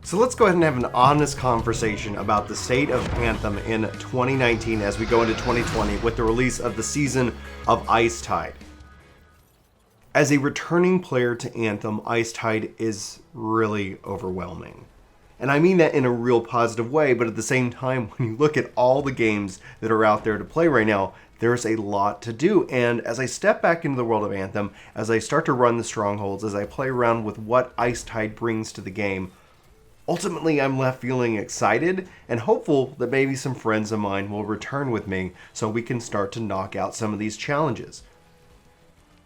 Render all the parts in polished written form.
So let's go ahead and have an honest conversation about the state of Anthem in 2019 as we go into 2020 with the release of the season of IceTide. As a returning player to Anthem, IceTide is really overwhelming. And I mean that in a real positive way, but at the same time, when you look at all the games that are out there to play right now, there's a lot to do. And as I step back into the world of Anthem, as I start to run the strongholds, as I play around with what IceTide brings to the game, ultimately, I'm left feeling excited and hopeful that maybe some friends of mine will return with me so we can start to knock out some of these challenges.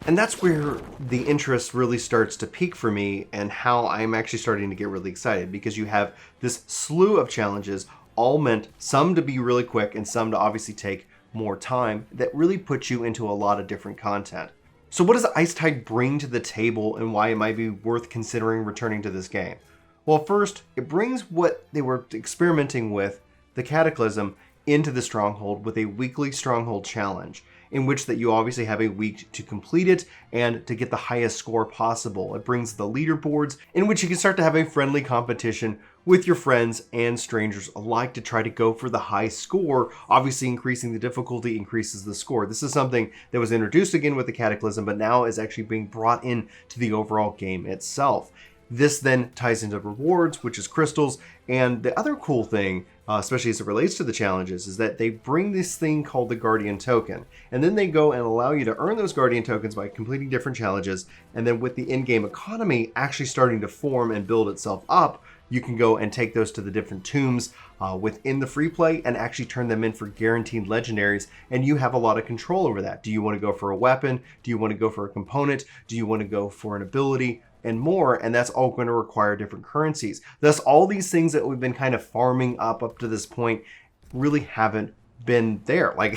And that's where the interest really starts to peak for me and how I'm actually starting to get really excited, because you have this slew of challenges, all meant some to be really quick and some to obviously take more time, that really put you into a lot of different content. So what does IceTide bring to the table and why it might be worth considering returning to this game? Well, first, it brings what they were experimenting with, the Cataclysm, into the Stronghold with a weekly Stronghold challenge, in which that you obviously have a week to complete it and to get the highest score possible. It brings the leaderboards, in which you can start to have a friendly competition with your friends and strangers alike to try to go for the high score. Obviously, increasing the difficulty increases the score. This is something that was introduced again with the Cataclysm, but now is actually being brought in to the overall game itself. This then ties into rewards, which is crystals, and the other cool thing, especially as it relates to the challenges, is that they bring this thing called the Guardian Token, and then they go and allow you to earn those Guardian Tokens by completing different challenges, and then with the in-game economy actually starting to form and build itself up, you can go and take those to the different tombs within the free play and actually turn them in for guaranteed legendaries, and you have a lot of control over that. Do you want to go for a weapon? Do you want to go for a component? Do you want to go for an ability? And more, and that's all going to require different currencies. Thus, all these things that we've been kind of farming up to this point really haven't been there. Like,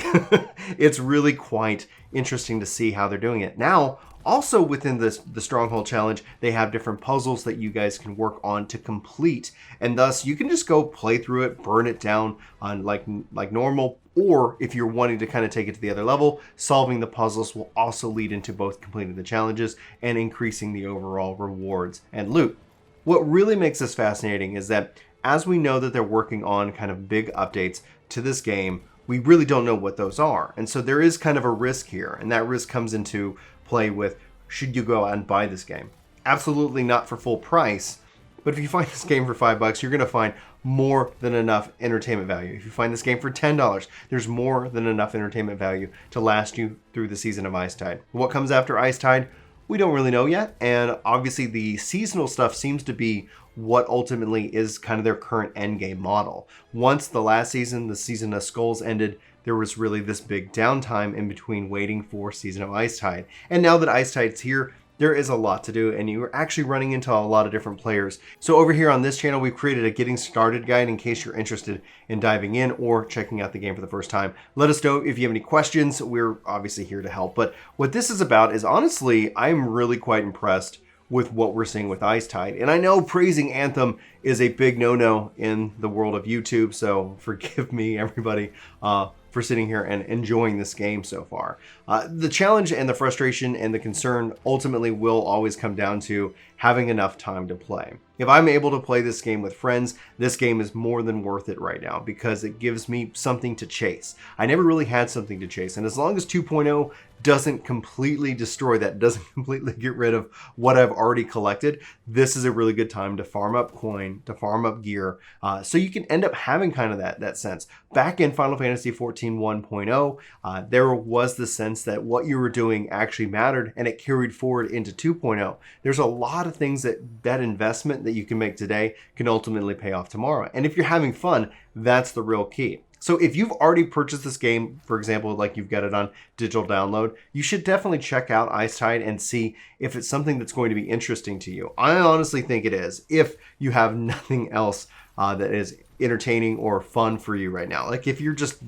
it's really quite interesting to see how they're doing it. Now, also within the Stronghold Challenge, they have different puzzles that you guys can work on to complete. And thus, you can just go play through it, burn it down on like normal. Or if you're wanting to kind of take it to the other level, solving the puzzles will also lead into both completing the challenges and increasing the overall rewards and loot. What really makes this fascinating is that as we know that they're working on kind of big updates to this game, we really don't know what those are. And so there is kind of a risk here, and that risk comes into play with, should you go out and buy this game? Absolutely not for full price, but if you find this game for $5, you're going to find more than enough entertainment value. If you find this game for $10, there's more than enough entertainment value to last you through the season of IceTide. What comes after IceTide, we don't really know yet, and obviously the seasonal stuff seems to be what ultimately is kind of their current endgame model. Once the last season, the season of Skulls, ended, there was really this big downtime in between waiting for season of IceTide. And now that IceTide's here, there is a lot to do, and you're actually running into a lot of different players. So over here on this channel, we've created a getting started guide in case you're interested in diving in or checking out the game for the first time. Let us know if you have any questions. We're obviously here to help. But what this is about is, honestly, I'm really quite impressed with what we're seeing with IceTide. And I know praising Anthem is a big no-no in the world of YouTube, so forgive me, everybody, for sitting here and enjoying this game so far. The challenge and the frustration and the concern ultimately will always come down to having enough time to play. If I'm able to play this game with friends, this game is more than worth it right now because it gives me something to chase. I never really had something to chase, and as long as 2.0 doesn't completely destroy that, doesn't completely get rid of what I've already collected, this is a really good time to farm up coin, to farm up gear, so you can end up having kind of that sense. Back in Final Fantasy XIV 1.0, there was the sense that what you were doing actually mattered, and it carried forward into 2.0. There's a lot of things that investment that you can make today can ultimately pay off tomorrow. And if you're having fun, that's the real key. So if you've already purchased this game, for example, like you've got it on digital download, you should definitely check out IceTide and see if it's something that's going to be interesting to you. I honestly think it is, if you have nothing else that is entertaining or fun for you right now. Like if you're just,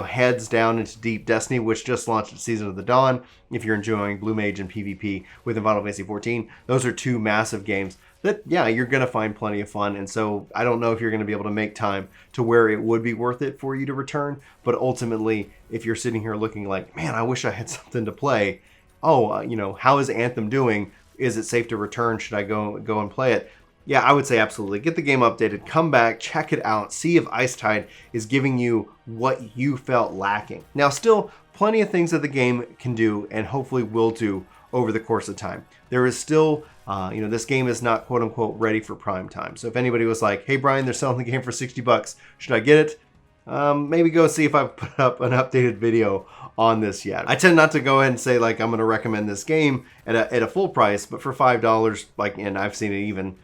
heads down into deep Destiny, which just launched its Season of the Dawn, if you're enjoying Blue Mage and PvP within Final Fantasy XIV, those are two massive games that, yeah, you're going to find plenty of fun. And so I don't know if you're going to be able to make time to where it would be worth it for you to return. But ultimately, if you're sitting here looking like, man, I wish I had something to play. Oh, how is Anthem doing? Is it safe to return? Should I go and play it? Yeah, I would say absolutely. Get the game updated, come back, check it out, see if IceTide is giving you what you felt lacking. Now, still plenty of things that the game can do and hopefully will do over the course of time. There is still, this game is not quote unquote ready for prime time. So if anybody was like, hey Brian, they're selling the game for $60, should I get it? Maybe go see if I've put up an updated video on this yet. I tend not to go ahead and say like I'm going to recommend this game at a full price, but for $5, like, and I've seen it even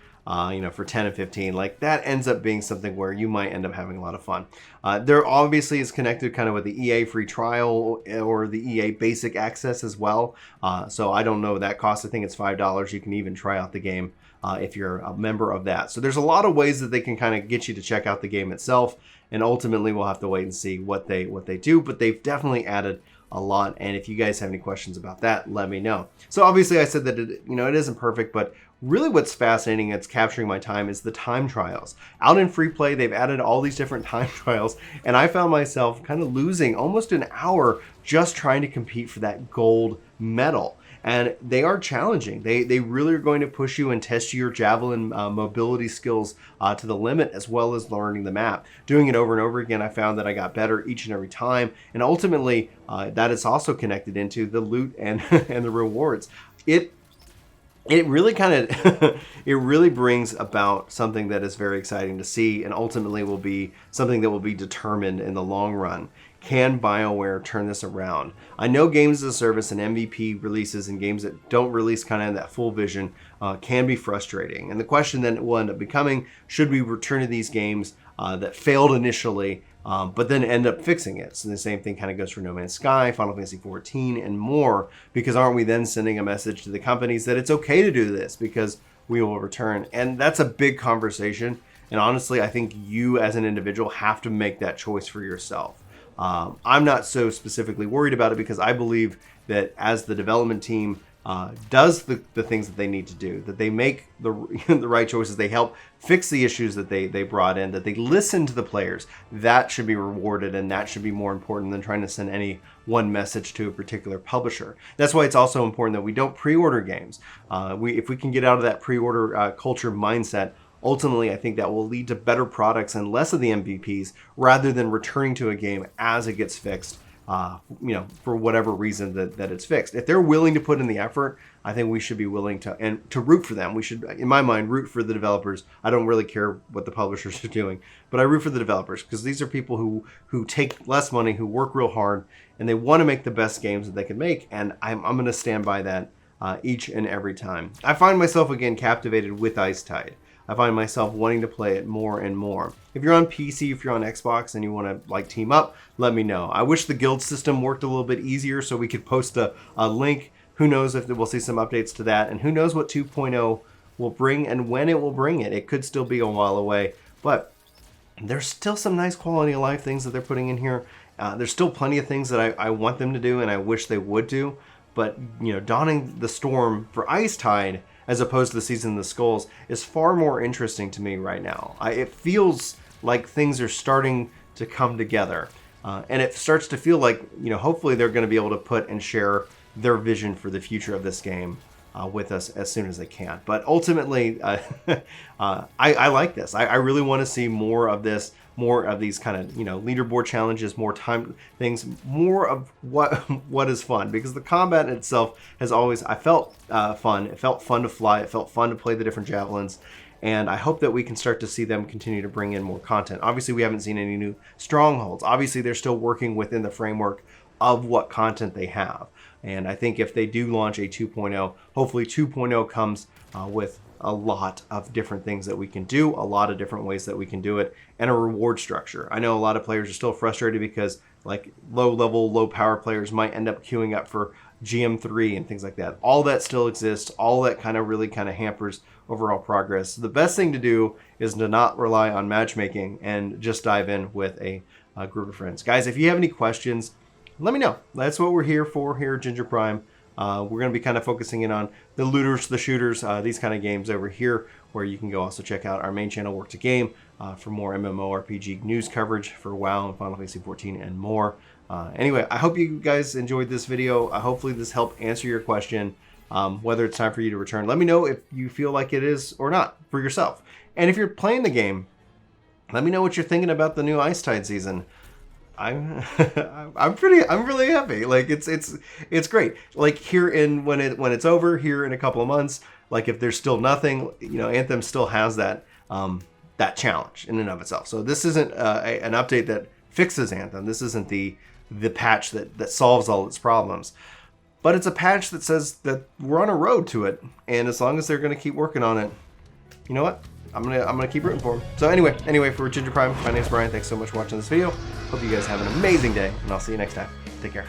for 10 and 15, like that ends up being something where you might end up having a lot of fun. There obviously is connected kind of with the EA free trial or the EA basic access as well. So I don't know that cost. I think it's $5. You can even try out the game if you're a member of that. So there's a lot of ways that they can kind of get you to check out the game itself. And ultimately we'll have to wait and see what they do, but they've definitely added a lot. And if you guys have any questions about that, let me know. So obviously I said that it isn't perfect, but really what's fascinating, it's capturing my time, is the time trials. Out in free play, they've added all these different time trials, and I found myself kind of losing almost an hour just trying to compete for that gold medal. And they are challenging. They really are going to push you and test your javelin mobility skills to the limit, as well as learning the map. Doing it over and over again, I found that I got better each and every time. And ultimately, that is also connected into the loot and, and the rewards. It really kind of, it really brings about something that is very exciting to see, and ultimately will be something that will be determined in the long run. Can Bioware turn this around? I know games as a service and MVP releases and games that don't release kind of that full vision can be frustrating. And the question then will end up becoming, should we return to these games that failed initially, but then end up fixing it? So the same thing kind of goes for No Man's Sky, Final Fantasy XIV, and more, because aren't we then sending a message to the companies that it's okay to do this because we will return? And that's a big conversation. And honestly, I think you as an individual have to make that choice for yourself. I'm not so specifically worried about it because I believe that as the development team does the things that they need to do, that they make the right choices, they help fix the issues that they brought in, that they listen to the players, that should be rewarded, and that should be more important than trying to send any one message to a particular publisher. That's why it's also important that we don't pre-order games. If we can get out of that pre-order culture mindset, ultimately, I think that will lead to better products and less of the MVPs, rather than returning to a game as it gets fixed, for whatever reason that it's fixed. If they're willing to put in the effort, I think we should be willing to root for them. We should, in my mind, root for the developers. I don't really care what the publishers are doing, but I root for the developers because these are people who take less money, who work real hard, and they want to make the best games that they can make. And I'm going to stand by that each and every time. I find myself again captivated with IceTide. I find myself wanting to play it more and more. If you're on PC, if you're on Xbox and you want to team up, let me know. I wish the guild system worked a little bit easier so we could post a link. Who knows if we'll see some updates to that, and who knows what 2.0 will bring and when it will bring it. It could still be a while away, but there's still some nice quality of life things that they're putting in here. There's still plenty of things that I want them to do and I wish they would do, but donning the storm for IceTide as opposed to the Season of the Skulls is far more interesting to me right now. It feels like things are starting to come together. And it starts to feel like, hopefully they're going to be able to put and share their vision for the future of this game with us as soon as they can. But ultimately, I like this. I really want to see more of this, more of these kind of, leaderboard challenges, more time things, more of what is fun. Because the combat itself has always, I felt fun. It felt fun to fly. It felt fun to play the different javelins. And I hope that we can start to see them continue to bring in more content. Obviously, we haven't seen any new strongholds. Obviously, they're still working within the framework of what content they have. And I think if they do launch a 2.0, hopefully 2.0 comes with a lot of different things that we can do, a lot of different ways that we can do it, and a reward structure. I know a lot of players are still frustrated because low-level, low-power players might end up queuing up for GM3 and things like that. All that still exists. All that really hampers overall progress. The best thing to do is to not rely on matchmaking and just dive in with a group of friends. Guys, if you have any questions, let me know. That's what we're here for here at Ginger Prime. We're going to be focusing in on the looters, the shooters, these kind of games over here, where you can go also check out our main channel, Work to Game, for more MMORPG news coverage for WoW and Final Fantasy XIV and more. Anyway, I hope you guys enjoyed this video. Hopefully this helped answer your question. whether it's time for you to return. Let me know if you feel like it is or not for yourself. And if you're playing the game, let me know what you're thinking about the new IceTide season. I'm really happy. Like it's great. Like when it's over here in a couple of months, like if there's still nothing, Anthem still has that that challenge in and of itself. So this isn't an update that fixes Anthem. This isn't the patch that solves all its problems. But it's a patch that says that we're on a road to it, and as long as they're going to keep working on it, you know what? I'm gonna keep rooting for them. So anyway, for Ginger Prime, my name's Brian. Thanks so much for watching this video. Hope you guys have an amazing day, and I'll see you next time. Take care.